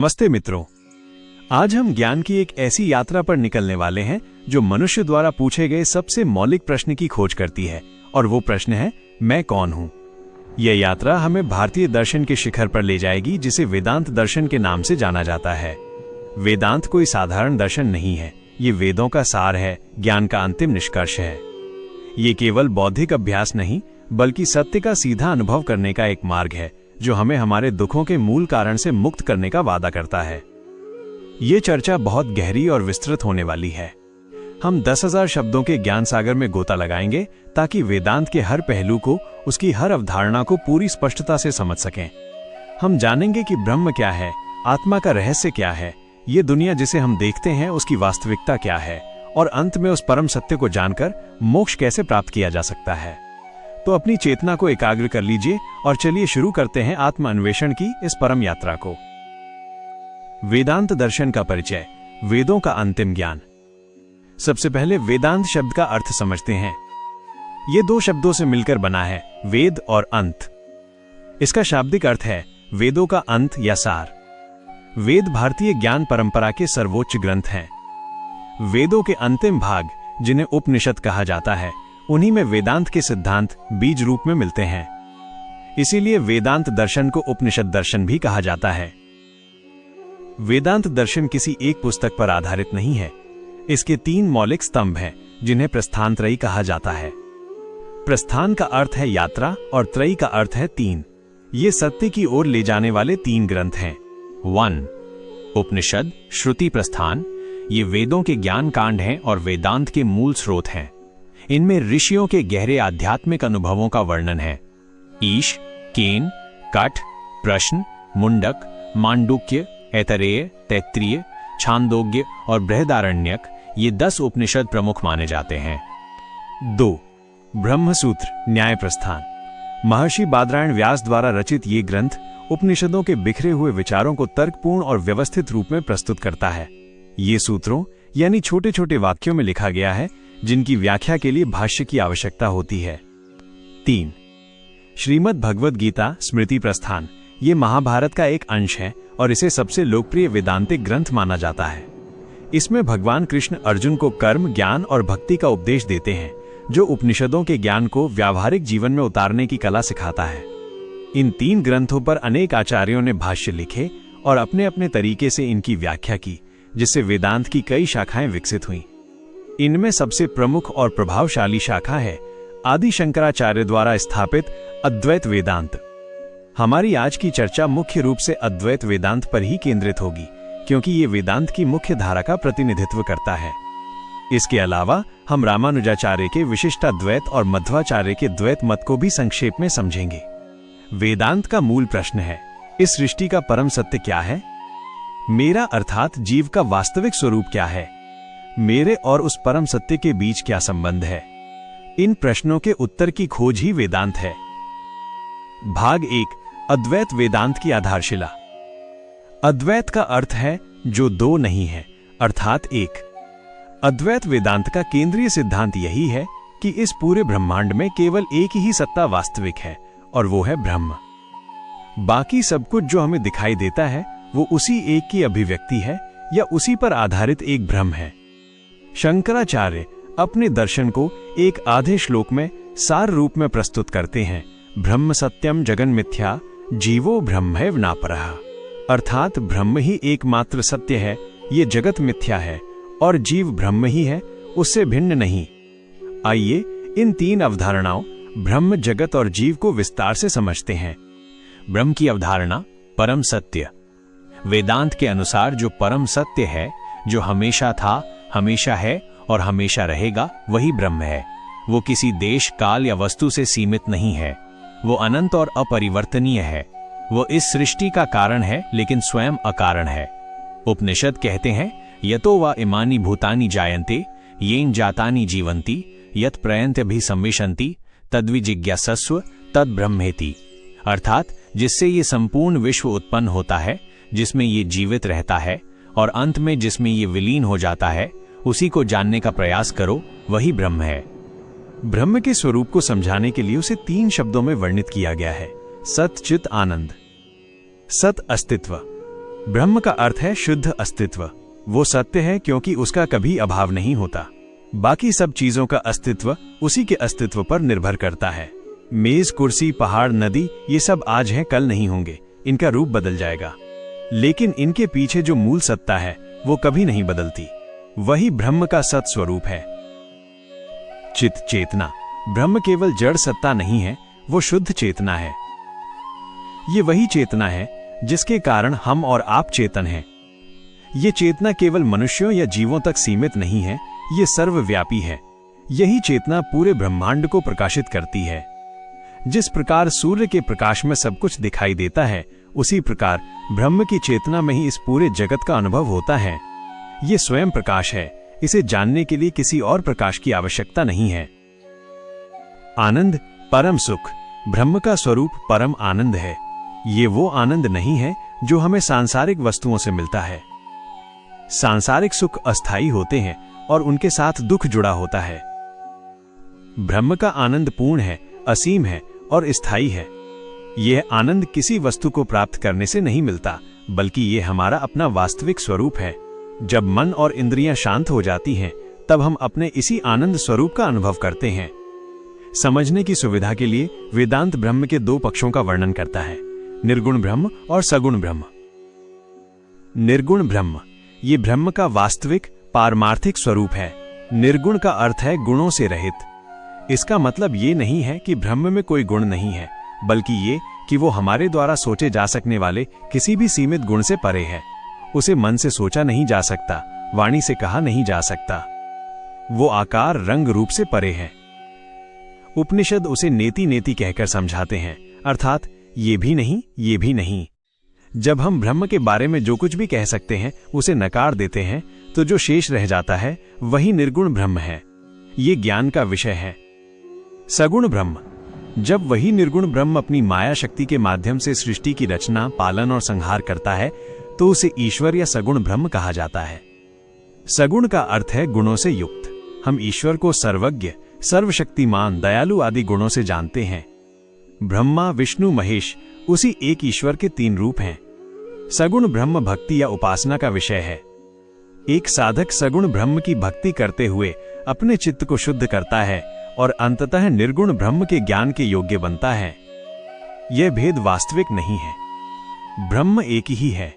नमस्ते मित्रों, आज हम ज्ञान की एक ऐसी यात्रा पर निकलने वाले हैं जो मनुष्य द्वारा पूछे गए सबसे मौलिक प्रश्न की खोज करती है, और वो प्रश्न है, मैं कौन हूं? यह यात्रा हमें भारतीय दर्शन के शिखर पर ले जाएगी, जिसे वेदांत दर्शन के नाम से जाना जाता है। वेदांत कोई साधारण दर्शन नहीं है, ये वेदों का सार है, ज्ञान का अंतिम निष्कर्ष है। ये केवल बौद्धिक अभ्यास नहीं, बल्कि सत्य का सीधा अनुभव करने का एक मार्ग है, जो हमें हमारे दुखों के मूल कारण से मुक्त करने का वादा करता है। ये चर्चा बहुत गहरी और विस्तृत होने वाली है। हम 10,000 शब्दों के ज्ञान सागर में गोता लगाएंगे, ताकि वेदांत के हर पहलू को, उसकी हर अवधारणा को पूरी स्पष्टता से समझ सकें। हम जानेंगे कि ब्रह्म क्या है, आत्मा का रहस्य क्या है, ये दुनिया जिसे हम देखते हैं उसकी वास्तविकता क्या है, और अंत में उस परम सत्य को जानकर मोक्ष कैसे प्राप्त किया जा सकता है। तो अपनी चेतना को एकाग्र कर लीजिए और चलिए शुरू करते हैं आत्म अन्वेषण की इस परम यात्रा को। वेदांत दर्शन का परिचय, वेदों का अंतिम ज्ञान। सबसे पहले वेदांत शब्द का अर्थ समझते हैं। ये दो शब्दों से मिलकर बना है, वेद और अंत। इसका शाब्दिक अर्थ है वेदों का अंत या सार। वेद भारतीय ज्ञान परंपरा के सर्वोच्च ग्रंथ हैं। वेदों के अंतिम भाग, जिन्हें उपनिषद कहा जाता है, उन्हीं में वेदांत के सिद्धांत बीज रूप में मिलते हैं। इसीलिए वेदांत दर्शन को उपनिषद दर्शन भी कहा जाता है। वेदांत दर्शन किसी एक पुस्तक पर आधारित नहीं है। इसके 3 मौलिक स्तंभ हैं, जिन्हें प्रस्थान त्रयी कहा जाता है। प्रस्थान का अर्थ है यात्रा और त्रयी का अर्थ है 3। ये सत्य की ओर ले जाने वाले 3 ग्रंथ हैं। 1. उपनिषद, श्रुति, प्रस्थान। ये वेदों के ज्ञान कांड हैं और वेदांत के मूल स्रोत हैं। इनमें ऋषियों के गहरे आध्यात्मिक अनुभवों का वर्णन है। ईश, केन, कठ, प्रश्न, मुंडक, मांडुक्य, ऐतरेय, तैत्तिरीय, छांदोग्य और बृहदारण्यक, ये 10 उपनिषद प्रमुख माने जाते हैं। 2. ब्रह्मसूत्र, न्याय प्रस्थान। महर्षि बादरायण व्यास द्वारा रचित ये ग्रंथ उपनिषदों के बिखरे हुए विचारों को तर्कपूर्ण और व्यवस्थित रूप में प्रस्तुत करता है। ये सूत्रों यानी छोटे छोटे वाक्यों में लिखा गया है, जिनकी व्याख्या के लिए भाष्य की आवश्यकता होती है। 3. श्रीमद् भगवद गीता, स्मृति प्रस्थान। ये महाभारत का एक अंश है और इसे सबसे लोकप्रिय वेदांतिक ग्रंथ माना जाता है। इसमें भगवान कृष्ण अर्जुन को कर्म, ज्ञान और भक्ति का उपदेश देते हैं, जो उपनिषदों के ज्ञान को व्यावहारिक जीवन में उतारने की कला सिखाता है। इन 3 ग्रंथों पर अनेक आचार्यों ने भाष्य लिखे और अपने अपने तरीके से इनकी व्याख्या की, जिससे वेदांत की कई शाखाएं विकसित हुईं। इनमें सबसे प्रमुख और प्रभावशाली शाखा है आदि शंकराचार्य द्वारा स्थापित अद्वैत वेदांत। हमारी आज की चर्चा मुख्य रूप से अद्वैत वेदांत पर ही केंद्रित होगी, क्योंकि ये वेदांत की मुख्य धारा का प्रतिनिधित्व करता है। इसके अलावा हम रामानुजाचार्य के विशिष्टाद्वैत और मध्वाचार्य के द्वैत मत को भी संक्षेप में समझेंगे। वेदांत का मूल प्रश्न है, इस सृष्टि का परम सत्य क्या है? मेरा अर्थात जीव का वास्तविक स्वरूप क्या है? मेरे और उस परम सत्य के बीच क्या संबंध है? इन प्रश्नों के उत्तर की खोज ही वेदांत है। भाग 1, अद्वैत वेदांत की आधारशिला। अद्वैत का अर्थ है जो 2 नहीं है, अर्थात एक। अद्वैत वेदांत का केंद्रीय सिद्धांत यही है कि इस पूरे ब्रह्मांड में केवल एक ही सत्ता वास्तविक है, और वो है ब्रह्म। बाकी सब कुछ जो हमें दिखाई देता है, वो उसी एक की अभिव्यक्ति है या उसी पर आधारित एक भ्रम है। शंकराचार्य अपने दर्शन को एक आधे श्लोक में सार रूप में प्रस्तुत करते हैं, ब्रह्म सत्यम जगन मिथ्या, जीवो ब्रह्मैव नापरः। अर्थात ब्रह्म ही एकमात्र सत्य है, ये जगत मिथ्या है, और जीव ब्रह्म ही है, उससे भिन्न नहीं। आइए इन 3 अवधारणाओं ब्रह्म, जगत और जीव को विस्तार से समझते हैं। ब्रह्म की अवधारणा, परम सत्य। वेदांत के अनुसार जो परम सत्य है, जो हमेशा था, हमेशा है और हमेशा रहेगा, वही ब्रह्म है। वो किसी देश, काल या वस्तु से सीमित नहीं है। वो अनंत और अपरिवर्तनीय है। वो इस सृष्टि का कारण है, लेकिन स्वयं अकारण है। उपनिषद कहते हैं, यतो वा इमानि भूतानि जायन्ते, येन जातानि जीवन्ति, यत् प्रयन्त्यभिसंविशन्ति, तद्विजिज्ञासस्व तद् ब्रह्मेति। अर्थात जिससे ये संपूर्ण विश्व उत्पन्न होता है, जिसमें ये जीवित रहता है, और अंत में जिसमें ये विलीन हो जाता है, उसी को जानने का प्रयास करो, वही ब्रह्म है। ब्रह्म के स्वरूप को समझाने के लिए उसे 3 शब्दों में वर्णित किया गया है, सत, चित, आनंद। सत अस्तित्व, ब्रह्म का अर्थ है शुद्ध अस्तित्व। वो सत्य है क्योंकि उसका कभी अभाव नहीं होता। बाकी सब चीजों का अस्तित्व उसी के अस्तित्व पर निर्भर करता है। मेज, कुर्सी, पहाड़, नदी, ये सब आज हैं, कल नहीं होंगे, इनका रूप बदल जाएगा, लेकिन इनके पीछे जो मूल सत्ता है वो कभी नहीं बदलती। वही ब्रह्म का सत स्वरूप है। चित चेतना, ब्रह्म केवल जड़ सत्ता नहीं है, वो शुद्ध चेतना है। ये वही चेतना है जिसके कारण हम और आप चेतन हैं। ये चेतना केवल मनुष्यों या जीवों तक सीमित नहीं है, ये सर्वव्यापी है। यही चेतना पूरे ब्रह्मांड को प्रकाशित करती है। जिस प्रकार सूर्य के प्रकाश में सब कुछ दिखाई देता है, उसी प्रकार ब्रह्म की चेतना में ही इस पूरे जगत का अनुभव होता है। ये स्वयं प्रकाश है, इसे जानने के लिए किसी और प्रकाश की आवश्यकता नहीं है। आनंद, परम सुख, ब्रह्म का स्वरूप परम आनंद है। ये वो आनंद नहीं है जो हमें सांसारिक वस्तुओं से मिलता है। सांसारिक सुख अस्थायी होते हैं और उनके साथ दुख जुड़ा होता है। ब्रह्म का आनंद पूर्ण है, असीम है और स्थायी है। यह आनंद किसी वस्तु को प्राप्त करने से नहीं मिलता, बल्कि ये हमारा अपना वास्तविक स्वरूप है। जब मन और इंद्रियां शांत हो जाती हैं, तब हम अपने इसी आनंद स्वरूप का अनुभव करते हैं। समझने की सुविधा के लिए वेदांत ब्रह्म के दो पक्षों का वर्णन करता है, निर्गुण ब्रह्म और सगुण ब्रह्म। निर्गुण ब्रह्म, ये ब्रह्म का वास्तविक पारमार्थिक स्वरूप है। निर्गुण का अर्थ है गुणों से रहित। इसका मतलब ये नहीं है कि ब्रह्म में कोई गुण नहीं है, बल्कि ये कि वो हमारे द्वारा सोचे जा सकने वाले किसी भी सीमित गुण से परे है। उसे मन से सोचा नहीं जा सकता, वाणी से कहा नहीं जा सकता। वो आकार, रंग, रूप से परे है। उपनिषद उसे नेति नेति कहकर समझाते हैं, अर्थात ये भी नहीं, ये भी नहीं। जब हम ब्रह्म के बारे में जो कुछ भी कह सकते हैं उसे नकार देते हैं, तो जो शेष रह जाता है वही निर्गुण ब्रह्म है। ये ज्ञान का विषय है। सगुण ब्रह्म, जब वही निर्गुण ब्रह्म अपनी माया शक्ति के माध्यम से सृष्टि की रचना, पालन और संहार करता है, तो उसे ईश्वर या सगुण ब्रह्म कहा जाता है। सगुण का अर्थ है गुणों से युक्त। हम ईश्वर को सर्वज्ञ, सर्वशक्तिमान, दयालु आदि गुणों से जानते हैं। ब्रह्मा, विष्णु, महेश उसी एक ईश्वर के तीन रूप हैं। सगुण ब्रह्म भक्ति या उपासना का विषय है। एक साधक सगुण ब्रह्म की भक्ति करते हुए अपने चित्त को शुद्ध करता है और अंततः निर्गुण ब्रह्म के ज्ञान के योग्य बनता है। यह भेद वास्तविक नहीं है। ब्रह्म एक ही है।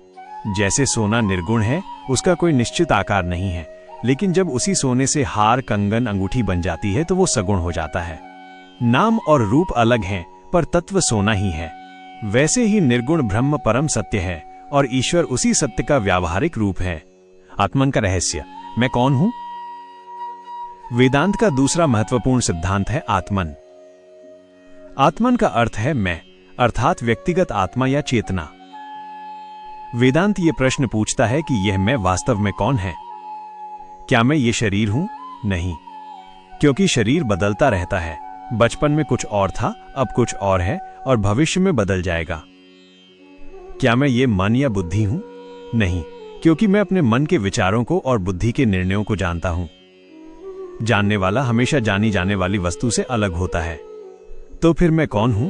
जैसे सोना निर्गुण है, उसका कोई निश्चित आकार नहीं है, लेकिन जब उसी सोने से हार, कंगन, अंगूठी बन जाती है तो वो सगुण हो जाता है। नाम और रूप अलग हैं, पर तत्व सोना ही है। वैसे ही निर्गुण ब्रह्म परम सत्य है और ईश्वर उसी सत्य का व्यावहारिक रूप है। आत्मन का रहस्य, मैं कौन हूं? वेदांत का दूसरा महत्वपूर्ण सिद्धांत है आत्मन। आत्मन का अर्थ है मैं, अर्थात व्यक्तिगत आत्मा या चेतना। वेदांत ये प्रश्न पूछता है कि यह मैं वास्तव में कौन है? क्या मैं ये शरीर हूं? नहीं, क्योंकि शरीर बदलता रहता है। बचपन में कुछ और था, अब कुछ और है और भविष्य में बदल जाएगा। क्या मैं ये मन या बुद्धि हूं? नहीं, क्योंकि मैं अपने मन के विचारों को और बुद्धि के निर्णयों को जानता हूं। जानने वाला हमेशा जानी जाने वाली वस्तु से अलग होता है। तो फिर मैं कौन हूं?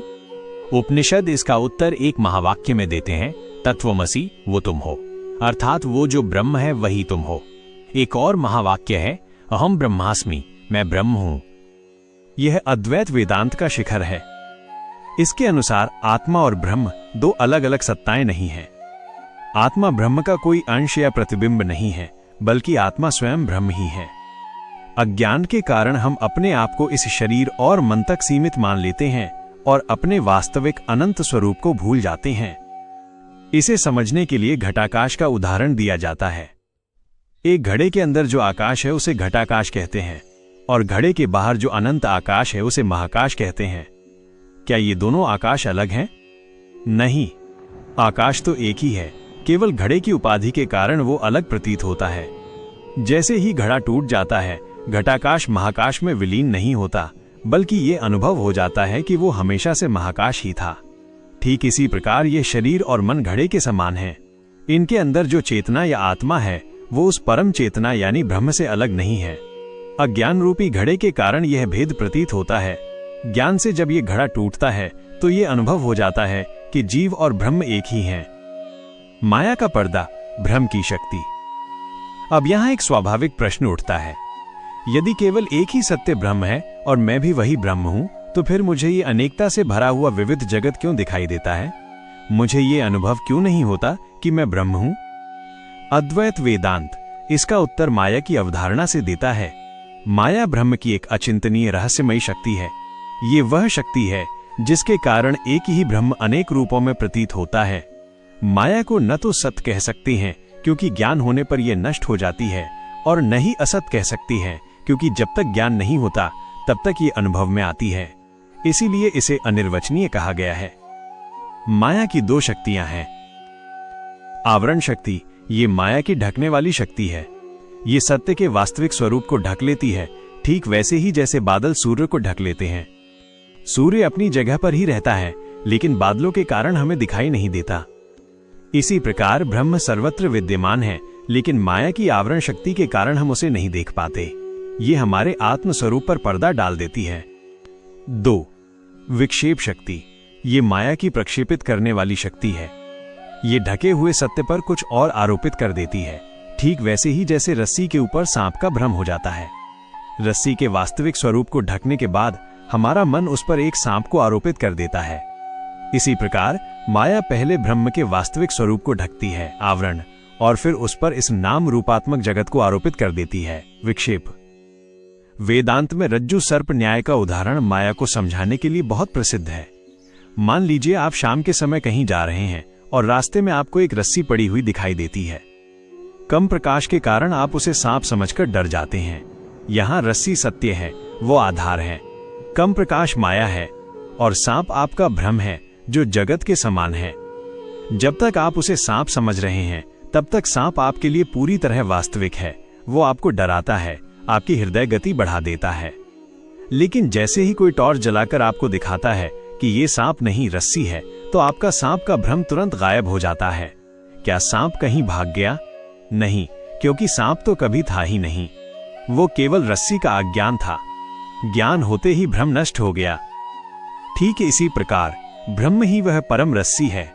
उपनिषद इसका उत्तर एक महावाक्य में देते हैं, तत्वमसि वो तुम हो, अर्थात वो जो ब्रह्म है वही तुम हो। एक और महावाक्य है, अहम ब्रह्मास्मि, मैं ब्रह्म हूं। यह अद्वैत वेदांत का शिखर है। इसके अनुसार आत्मा और ब्रह्म दो अलग अलग सत्ताएं नहीं हैं। आत्मा ब्रह्म का कोई अंश या प्रतिबिंब नहीं है, बल्कि आत्मा स्वयं ब्रह्म ही है। अज्ञान के कारण हम अपने आप को इस शरीर और मन तक सीमित मान लेते हैं और अपने वास्तविक अनंत स्वरूप को भूल जाते हैं। इसे समझने के लिए घटाकाश का उदाहरण दिया जाता है। एक घड़े के अंदर जो आकाश है उसे घटाकाश कहते हैं और घड़े के बाहर जो अनंत आकाश है उसे महाकाश कहते हैं। क्या ये दोनों आकाश अलग हैं? नहीं, आकाश तो एक ही है, केवल घड़े की उपाधि के कारण वो अलग प्रतीत होता है। जैसे ही घड़ा टूट जाता है, घटाकाश महाकाश में विलीन नहीं होता, बल्कि ये अनुभव हो जाता है कि वो हमेशा से महाकाश ही था। ठीक इसी प्रकार ये शरीर और मन घड़े के समान हैं। इनके अंदर जो चेतना या आत्मा है वो उस परम चेतना यानी ब्रह्म से अलग नहीं है। अज्ञान रूपी घड़े के कारण यह भेद प्रतीत होता है। ज्ञान से जब ये घड़ा टूटता है तो ये अनुभव हो जाता है कि जीव और ब्रह्म एक ही हैं। माया का पर्दा, भ्रम की शक्ति। अब यहां एक स्वाभाविक प्रश्न उठता है, यदि केवल एक ही सत्य ब्रह्म है और मैं भी वही ब्रह्म हूं, तो फिर मुझे ये अनेकता से भरा हुआ विविध जगत क्यों दिखाई देता है? मुझे ये अनुभव क्यों नहीं होता कि मैं ब्रह्म हूं? अद्वैत वेदांत इसका उत्तर माया की अवधारणा से देता है। माया ब्रह्म की एक अचिंतनीय रहस्यमयी शक्ति है। ये वह शक्ति है जिसके कारण एक ही ब्रह्म अनेक रूपों में प्रतीत होता है। माया को न तो सत्य कह सकते हैं क्योंकि ज्ञान होने पर यह नष्ट हो जाती है, और न ही असत कह सकती है क्योंकि जब तक ज्ञान नहीं होता तब तक ये अनुभव में आती है। इसीलिए इसे अनिर्वचनीय कहा गया है। माया की दो शक्तियां हैं। आवरण शक्ति ये माया की ढकने वाली शक्ति है। ये सत्य के वास्तविक स्वरूप को ढक लेती है, ठीक वैसे ही जैसे बादल सूर्य को ढक लेते हैं। सूर्य अपनी जगह पर ही रहता है, लेकिन बादलों के कारण हमें दिखाई नहीं देता। इसी प्रकार ब्रह्म सर्वत्र विद्यमान है, लेकिन माया की आवरण शक्ति के कारण हम उसे नहीं देख पाते। ये हमारे आत्म स्वरूप पर पर्दा डाल देती है। 2. विक्षेप शक्ति ये माया की प्रक्षेपित करने वाली शक्ति है। ये ढके हुए सत्य पर कुछ और आरोपित कर देती है, ठीक वैसे ही जैसे रस्सी के ऊपर सांप का भ्रम हो जाता है। रस्सी के वास्तविक स्वरूप को ढकने के बाद हमारा मन उस पर एक सांप को आरोपित कर देता है। इसी प्रकार माया पहले ब्रह्म के वास्तविक स्वरूप को ढकती है, आवरण, और फिर उस पर इस नाम रूपात्मक जगत को आरोपित कर देती है, विक्षेप। वेदांत में रज्जु सर्प न्याय का उदाहरण माया को समझाने के लिए बहुत प्रसिद्ध है। मान लीजिए आप शाम के समय कहीं जा रहे हैं और रास्ते में आपको एक रस्सी पड़ी हुई दिखाई देती है। कम प्रकाश के कारण आप उसे सांप समझकर डर जाते हैं। यहां रस्सी सत्य है, वो आधार है। कम प्रकाश माया है और सांप आपका भ्रम है जो जगत के समान है। जब तक आप उसे सांप समझ रहे हैं तब तक सांप आपके लिए पूरी तरह वास्तविक है। वो आपको डराता है, आपकी हृदय गति बढ़ा देता है। लेकिन जैसे ही कोई टॉर्च जलाकर आपको दिखाता है कि ये सांप नहीं रस्सी है, तो आपका सांप का भ्रम तुरंत गायब हो जाता है। क्या सांप कहीं भाग गया? नहीं, क्योंकि सांप तो कभी था ही नहीं। वो केवल रस्सी का अज्ञान था। ज्ञान होते ही भ्रम नष्ट हो गया। ठीक इसी प्रकार ब्रह्म ही वह परम रस्सी है।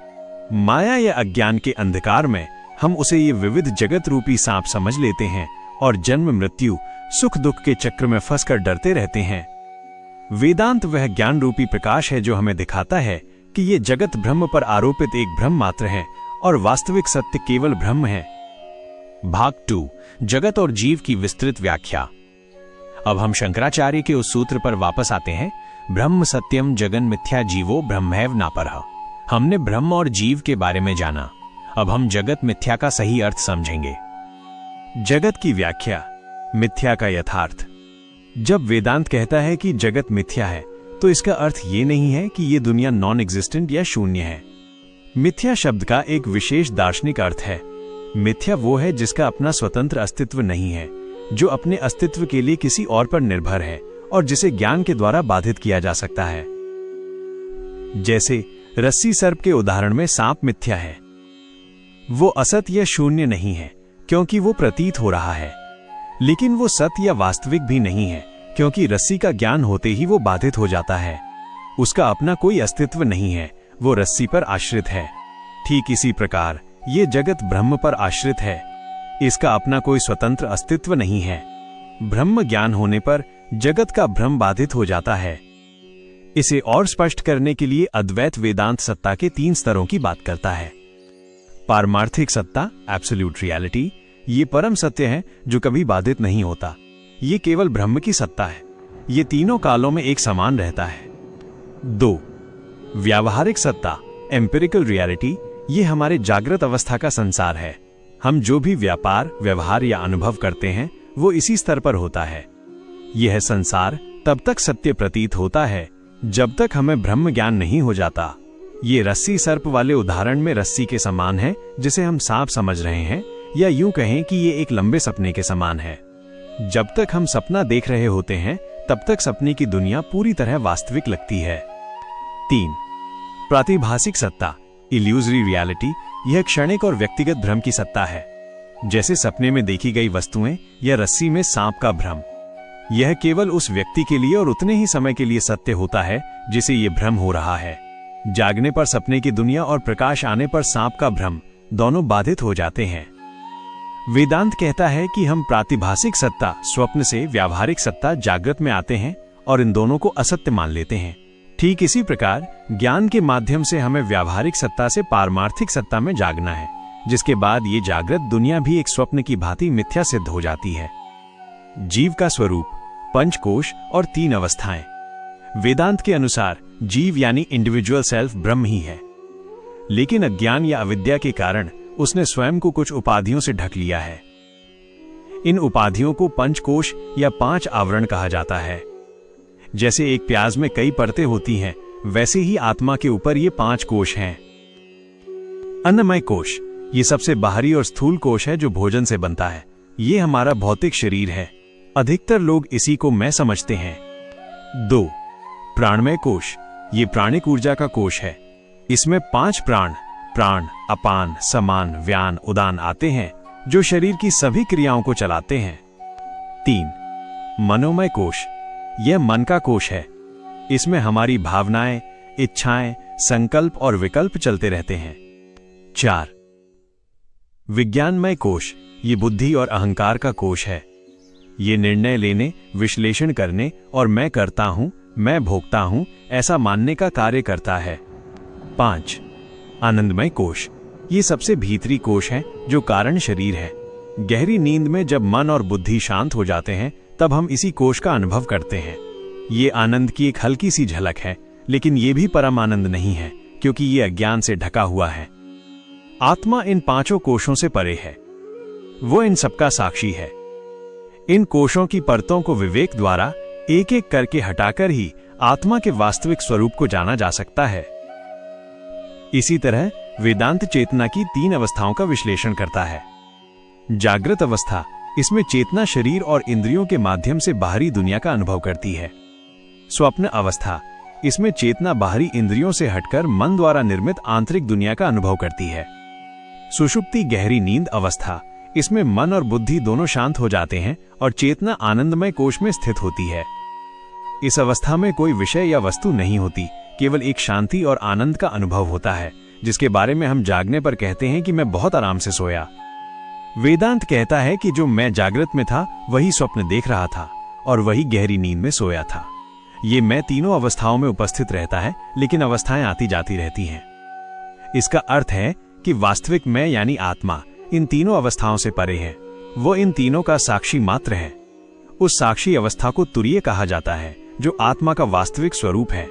माया या अज्ञान के अंधकार में हम उसे ये विविध जगत रूपी सांप समझ लेते हैं और जन्म मृत्यु सुख दुख के चक्र में फंसकर डरते रहते हैं। वेदांत वह ज्ञान रूपी प्रकाश है जो हमें दिखाता है कि ये जगत ब्रह्म पर आरोपित एक भ्रम मात्र है और वास्तविक सत्य केवल ब्रह्म है। भाग 2 जगत और जीव की विस्तृत व्याख्या। अब हम शंकराचार्य के उस सूत्र पर वापस आते हैं, ब्रह्म सत्यम जगन मिथ्या जीवो ब्रह्मैव नापरः। हमने ब्रह्म और जीव के बारे में जाना। अब हम जगत मिथ्या का सही अर्थ समझेंगे। जगत की व्याख्या, मिथ्या का यथार्थ। जब वेदांत कहता है कि जगत मिथ्या है, तो इसका अर्थ ये नहीं है कि ये दुनिया नॉन एग्जिस्टेंट या शून्य है। मिथ्या शब्द का एक विशेष दार्शनिक अर्थ है। मिथ्या वो है जिसका अपना स्वतंत्र अस्तित्व नहीं है, जो अपने अस्तित्व के लिए किसी और पर निर्भर है और जिसे ज्ञान के द्वारा बाधित किया जा सकता है। जैसे रस्सी सर्प के उदाहरण में सांप मिथ्या है। वो असत या शून्य नहीं है क्योंकि वो प्रतीत हो रहा है, लेकिन वो सत्य या वास्तविक भी नहीं है क्योंकि रस्सी का ज्ञान होते ही वो बाधित हो जाता है। उसका अपना कोई अस्तित्व नहीं है, वो रस्सी पर आश्रित है। ठीक इसी प्रकार ये जगत ब्रह्म पर आश्रित है। इसका अपना कोई स्वतंत्र अस्तित्व नहीं है। ब्रह्म ज्ञान होने पर जगत का भ्रम बाधित हो जाता है। इसे और स्पष्ट करने के लिए अद्वैत वेदांत सत्ता के 3 स्तरों की बात करता है। पारमार्थिक सत्ता, एब्सोल्यूट रियलिटी, ये परम सत्य है जो कभी बाधित नहीं होता। ये केवल ब्रह्म की सत्ता है। ये तीनों कालों में एक समान रहता है। 2. व्यावहारिक सत्ता, एम्पिरिकल रियलिटी, ये हमारे जागृत अवस्था का संसार है। हम जो भी व्यापार, व्यवहार या अनुभव करते हैं वो इसी स्तर पर होता है। यह संसार तब तक सत्य प्रतीत होता है जब तक हमें ब्रह्म ज्ञान नहीं हो जाता। ये रस्सी सर्प वाले उदाहरण में रस्सी के समान है जिसे हम सांप समझ रहे हैं, या यूं कहें कि ये एक लंबे सपने के समान है। जब तक हम सपना देख रहे होते हैं तब तक सपने की दुनिया पूरी तरह वास्तविक लगती है। 3. प्रातिभासिक सत्ता, इल्यूजरी रियलिटी, यह क्षणिक और व्यक्तिगत भ्रम की सत्ता है। जैसे सपने में देखी गई वस्तुएं या रस्सी में सांप का भ्रम। यह केवल उस व्यक्ति के लिए और उतने ही समय के लिए सत्य होता है जिसे ये भ्रम हो रहा है। जागने पर सपने की दुनिया और प्रकाश आने पर सांप का भ्रम दोनों बाधित हो जाते हैं। वेदांत कहता है कि हम प्रातिभासिक सत्ता स्वप्न से व्यावहारिक सत्ता जागृत में आते हैं और इन दोनों को असत्य मान लेते हैं। ठीक इसी प्रकार ज्ञान के माध्यम से हमें व्यावहारिक सत्ता से पारमार्थिक सत्ता में जागना है, जिसके बाद ये जागृत दुनिया भी एक स्वप्न की भांति मिथ्या सिद्ध हो जाती है। जीव का स्वरूप, पंचकोश और 3 अवस्थाएं। वेदांत के अनुसार जीव यानी इंडिविजुअल सेल्फ ब्रह्म ही है, लेकिन अज्ञान या अविद्या के कारण उसने स्वयं को कुछ उपाधियों से ढक लिया है। इन उपाधियों को पंचकोश या 5 आवरण कहा जाता है। जैसे एक प्याज में कई परतें होती हैं, वैसे ही आत्मा के ऊपर ये 5 कोश हैं। अन्नमय कोश ये सबसे बाहरी और स्थूल कोश है जो भोजन से बनता है। ये हमारा भौतिक शरीर है। अधिकतर लोग इसी को मैं समझते हैं। 2. प्राणमय कोश ये प्राणिक ऊर्जा का कोश है। इसमें 5 प्राण, अपान, समान, व्यान, उदान आते हैं जो शरीर की सभी क्रियाओं को चलाते हैं। 3. मनोमय कोश यह मन का कोश है। इसमें हमारी भावनाएं, इच्छाएं, संकल्प और विकल्प चलते रहते हैं। 4. विज्ञानमय कोश ये बुद्धि और अहंकार का कोश है। ये निर्णय लेने, विश्लेषण करने और मैं करता हूं, मैं भोगता हूं ऐसा मानने का कार्य करता है। 5. आनंदमय कोश ये सबसे भीतरी कोश है जो कारण शरीर है। गहरी नींद में जब मन और बुद्धि शांत हो जाते हैं तब हम इसी कोश का अनुभव करते हैं। ये आनंद की एक हल्की सी झलक है, लेकिन ये भी परम आनंद नहीं है क्योंकि ये अज्ञान से ढका हुआ है। आत्मा इन 5 कोशों से परे है। वो इन सबका साक्षी है। इन कोशों की परतों को विवेक द्वारा एक एक करके हटाकर ही आत्मा के वास्तविक स्वरूप को जाना जा सकता है। इसी तरह वेदांत चेतना की 3 अवस्थाओं का विश्लेषण करता है। जागृत अवस्था, इसमें चेतना शरीर और इंद्रियों के माध्यम से बाहरी दुनिया का अनुभव करती है। स्वप्न अवस्था, इसमें चेतना बाहरी इंद्रियों से हटकर मन द्वारा निर्मित आंतरिक दुनिया का अनुभव करती है। सुषुप्ति गहरी नींद अवस्था, इसमें मन और बुद्धि दोनों शांत हो जाते हैं और चेतना आनंदमय कोश में स्थित होती है। इस अवस्था में कोई विषय या वस्तु नहीं होती, केवल एक शांति और आनंद का अनुभव होता है, जिसके बारे में हम जागने पर कहते हैं कि मैं बहुत आराम से सोया। वेदांत कहता है कि जो मैं जागृत में था वही स्वप्न देख रहा था और वही गहरी नींद में सोया था। ये मैं तीनों अवस्थाओं में उपस्थित रहता है, लेकिन अवस्थाएं आती जाती रहती हैं। इसका अर्थ है कि वास्तविक मैं यानी आत्मा इन तीनों अवस्थाओं से परे है। वो इन तीनों का साक्षी मात्र है। उस साक्षी अवस्था को तुरीय कहा जाता है, जो आत्मा का वास्तविक स्वरूप है।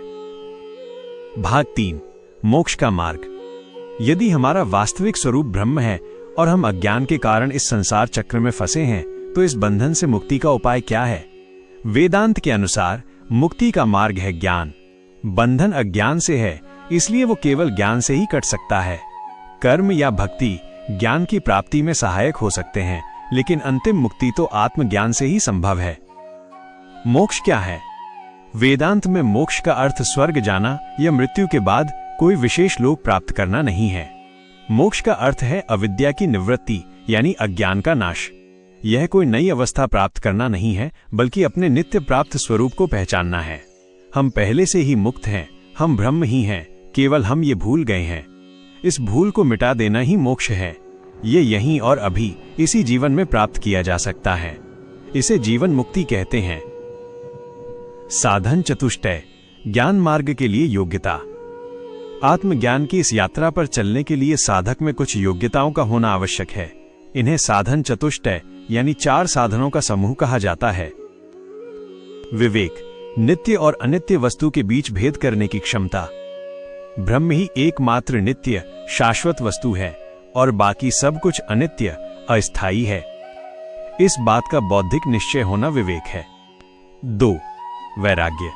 भाग 3, मोक्ष का मार्ग। यदि हमारा वास्तविक स्वरूप ब्रह्म है और हम अज्ञान के कारण इस संसार चक्र में फंसे हैं, तो इस बंधन से मुक्ति का उपाय क्या है? वेदांत के अनुसार मुक्ति का मार्ग है ज्ञान। बंधन अज्ञान से है, इसलिए वो केवल ज्ञान से ही कट सकता है। कर्म या भक्ति ज्ञान की प्राप्ति में सहायक हो सकते हैं, लेकिन अंतिम मुक्ति तो आत्मज्ञान से ही संभव है। मोक्ष क्या है? वेदांत में मोक्ष का अर्थ स्वर्ग जाना या मृत्यु के बाद कोई विशेष लोक प्राप्त करना नहीं है। मोक्ष का अर्थ है अविद्या की निवृत्ति यानी अज्ञान का नाश। यह कोई नई अवस्था प्राप्त करना नहीं है, बल्कि अपने नित्य प्राप्त स्वरूप को पहचानना है। हम पहले से ही मुक्त हैं, हम ब्रह्म ही हैं, केवल हम ये भूल गए हैं। इस भूल को मिटा देना ही मोक्ष है। ये यहीं और अभी इसी जीवन में प्राप्त किया जा सकता है। इसे जीवन मुक्ति कहते हैं। साधन चतुष्टय, ज्ञान मार्ग के लिए योग्यता। आत्मज्ञान की इस यात्रा पर चलने के लिए साधक में कुछ योग्यताओं का होना आवश्यक है। इन्हें साधन चतुष्टय यानी 4 साधनों का समूह कहा जाता है। विवेक, नित्य और अनित्य वस्तु के बीच भेद करने की क्षमता। ब्रह्म ही एकमात्र नित्य शाश्वत वस्तु है और बाकी सब कुछ अनित्य अस्थायी है। इस बात का बौद्धिक निश्चय होना विवेक है। 2. वैराग्य।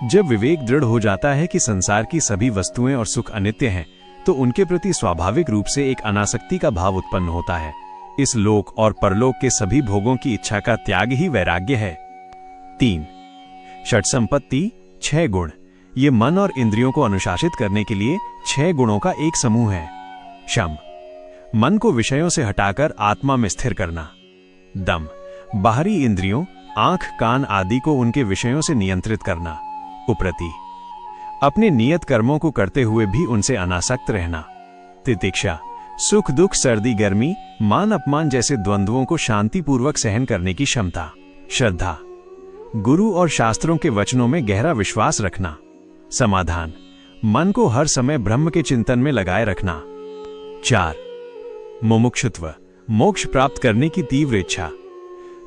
जब विवेक दृढ़ हो जाता है कि संसार की सभी वस्तुएं और सुख अनित्य हैं, तो उनके प्रति स्वाभाविक रूप से एक अनासक्ति का भाव उत्पन्न होता है। इस लोक और परलोक के सभी भोगों की इच्छा का त्याग ही वैराग्य है। 3. षट संपत्ति 6 गुण। ये मन और इंद्रियों को अनुशासित करने के लिए 6 गुणों का एक समूह है। शम, मन को विषयों से हटाकर आत्मा में स्थिर करना। दम, बाहरी इंद्रियों आंख कान आदि को उनके विषयों से नियंत्रित करना। उप्रति, अपने नियत कर्मों को करते हुए भी उनसे अनासक्त रहना। तितिक्षा, सुख दुख, सर्दी गर्मी, मान अपमान जैसे द्वंद्वों को शांतिपूर्वक सहन करने की क्षमता। श्रद्धा, गुरु और शास्त्रों के वचनं में गहरा विश्वास रखना। समाधान, मन को हर समय ब्रह्म के चिंतन में लगाए रखना। 4. मुमुक्षुत्व, मोक्ष प्राप्त करने की तीव्र इच्छा।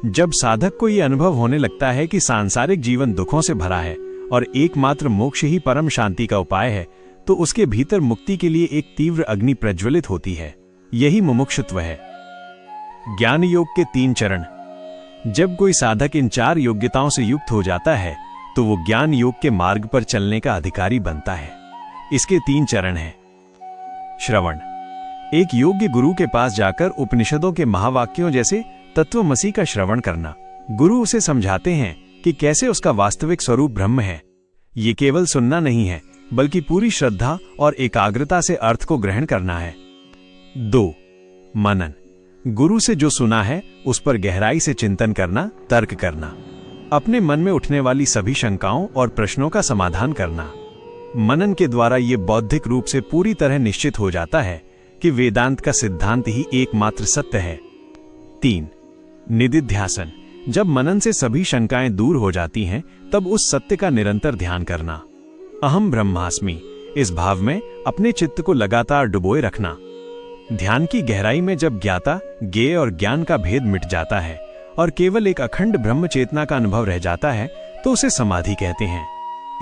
जब साधक को यह अनुभव होने लगता है कि सांसारिक जीवन दुखों से भरा है और एकमात्र मोक्ष ही परम शांति का उपाय है, तो उसके भीतर मुक्ति के लिए एक तीव्र अग्नि प्रज्वलित होती है। यही मुमुक्षुत्व है। ज्ञान योग के 3 चरण। जब कोई साधक इन 4 योग्यताओं से युक्त हो जाता है तो वो ज्ञान योग के मार्ग पर चलने का अधिकारी बनता है। इसके 3 चरण हैं। श्रवण, एक योग्य गुरु के पास जाकर उपनिषदों के महावाक्यों जैसे तत्वमसि का श्रवण करना। गुरु उसे समझाते हैं कि कैसे उसका वास्तविक स्वरूप ब्रह्म है। ये केवल सुनना नहीं है, बल्कि पूरी श्रद्धा और एकाग्रता से अर्थ को ग्रहण करना है। 2. मनन, गुरु से जो सुना है उस पर गहराई से चिंतन करना, तर्क करना, अपने मन में उठने वाली सभी शंकाओं और प्रश्नों का समाधान करना। मनन के द्वारा ये बौद्धिक रूप से पूरी तरह निश्चित हो जाता है कि वेदांत का सिद्धांत ही एकमात्र सत्य है। 3. निदिध्यासन, जब मनन से सभी शंकाएं दूर हो जाती हैं तब उस सत्य का निरंतर ध्यान करना। अहम ब्रह्मास्मि, इस भाव में अपने चित्त को लगातार डुबोए रखना। ध्यान की गहराई में जब ज्ञाता, ज्ञेय और ज्ञान का भेद मिट जाता है और केवल एक अखंड ब्रह्म चेतना का अनुभव रह जाता है तो उसे समाधि कहते हैं।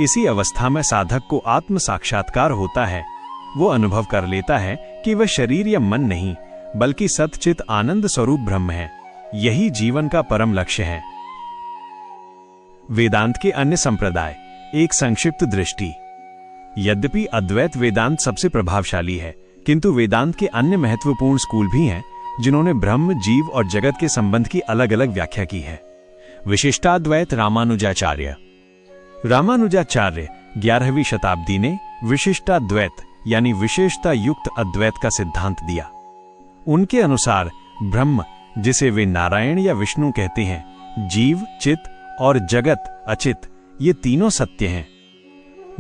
इसी अवस्था में साधक को आत्म साक्षात्कार होता है। वो अनुभव कर लेता है कि वह शरीर या मन नहीं, बल्कि सतचित आनंद स्वरूप ब्रह्म है। यही जीवन का परम लक्ष्य है। वेदांत के अन्य संप्रदाय, एक संक्षिप्त दृष्टि। यद्यपि अद्वैत वेदांत सबसे प्रभावशाली है, किंतु वेदांत के अन्य महत्वपूर्ण स्कूल भी हैं जिन्होंने ब्रह्म, जीव और जगत के संबंध की अलग अलग व्याख्या की है। विशिष्टाद्वैत रामानुजाचार्य 11वीं शताब्दी ने विशिष्टाद्वैत यानी विशेषता युक्त अद्वैत का सिद्धांत दिया। उनके अनुसार ब्रह्म, जिसे वे नारायण या विष्णु कहते हैं, जीव, चित और जगत अचित, ये तीनों सत्य हैं।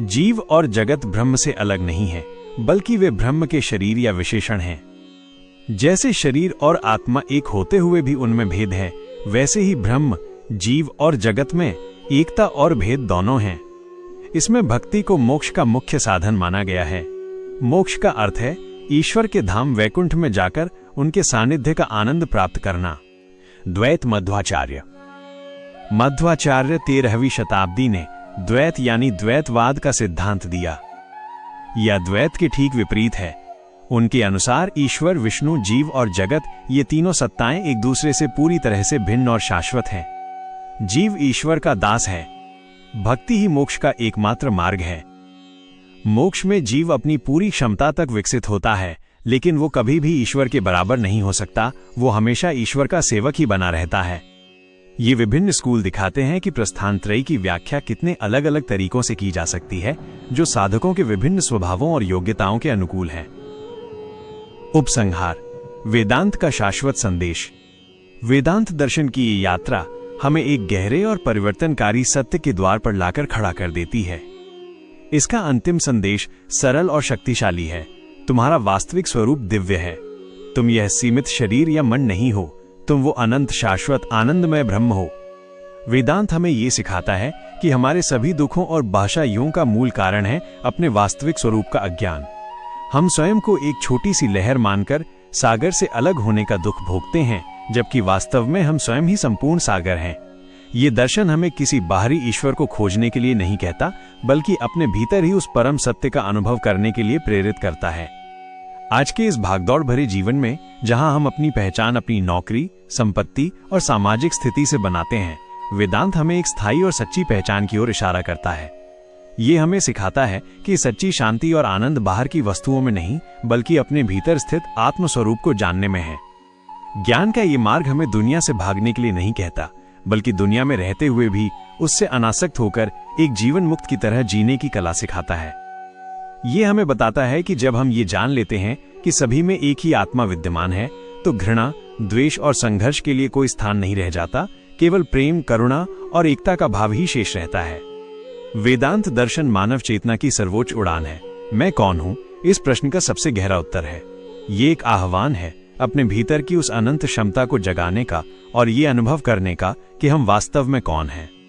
जीव और जगत ब्रह्म से अलग नहीं है, बल्कि वे ब्रह्म के शरीर या विशेषण हैं। जैसे शरीर और आत्मा एक होते हुए भी उनमें भेद है, वैसे ही ब्रह्म, जीव और जगत में एकता और भेद दोनों हैं। इसमें भक्ति को मोक्ष का मुख्य साधन माना गया है। मोक्ष का अर्थ है ईश्वर के धाम वैकुंठ में जाकर उनके सानिध्य का आनंद प्राप्त करना। द्वैत मध्वाचार्य 13वीं शताब्दी ने द्वैत यानी द्वैतवाद का सिद्धांत दिया। यह द्वैत के ठीक विपरीत है। उनके अनुसार ईश्वर, विष्णु, जीव और जगत, ये तीनों सत्ताएं एक दूसरे से पूरी तरह से भिन्न और शाश्वत हैं। जीव ईश्वर का दास है। भक्ति ही मोक्ष का एकमात्र मार्ग है। मोक्ष में जीव अपनी पूरी क्षमता तक विकसित होता है, लेकिन वो कभी भी ईश्वर के बराबर नहीं हो सकता। वो हमेशा ईश्वर का सेवक ही बना रहता है। ये विभिन्न स्कूल दिखाते हैं कि प्रस्थानत्रयी की व्याख्या कितने अलग अलग तरीकों से की जा सकती है, जो साधकों के विभिन्न स्वभावों और योग्यताओं के अनुकूल है। उपसंहार, वेदांत का शाश्वत संदेश। वेदांत दर्शन की ये यात्रा हमें एक गहरे और परिवर्तनकारी सत्य के द्वार पर लाकर खड़ा कर देती है। इसका अंतिम संदेश सरल और शक्तिशाली है। तुम्हारा वास्तविक स्वरूप दिव्य है। तुम यह सीमित शरीर या मन नहीं हो, तुम वो अनंत शाश्वत आनंदमय ब्रह्म हो। वेदांत हमें ये सिखाता है कि हमारे सभी दुखों और भाषाइयों का मूल कारण है अपने वास्तविक स्वरूप का अज्ञान। हम स्वयं को एक छोटी सी लहर मानकर सागर से अलग होने का दुख भोगते हैं, जबकि वास्तव में हम स्वयं ही संपूर्ण सागर हैं। ये दर्शन हमें किसी बाहरी ईश्वर को खोजने के लिए नहीं कहता, बल्कि अपने भीतर ही उस परम सत्य का अनुभव करने के लिए प्रेरित करता है। आज के इस भागदौड़ भरे जीवन में, जहां हम अपनी पहचान अपनी नौकरी, संपत्ति और सामाजिक स्थिति से बनाते हैं, वेदांत हमें एक स्थायी और सच्ची पहचान की ओर इशारा करता है। ये हमें सिखाता है कि सच्ची शांति और आनंद बाहर की वस्तुओं में नहीं, बल्कि अपने भीतर स्थित आत्म स्वरूप को जानने में है। ज्ञान का ये मार्ग हमें दुनिया से भागने के लिए नहीं कहता, बल्कि दुनिया में रहते हुए भी उससे अनासक्त होकर एक जीवन मुक्त की तरह जीने की कला सिखाता है। ये हमें बताता है कि जब हम ये जान लेते हैं कि सभी में एक ही आत्मा विद्यमान है, तो घृणा, द्वेष और संघर्ष के लिए कोई स्थान नहीं रह जाता। केवल प्रेम, करुणा और एकता का भाव ही शेष रहता है। वेदांत दर्शन मानव चेतना की सर्वोच्च उड़ान है। मैं कौन हूं? इस प्रश्न का सबसे गहरा उत्तर है। ये एक आह्वान है अपने भीतर की उस अनंत क्षमता को जगाने का और ये अनुभव करने का कि हम वास्तव में कौन हैं।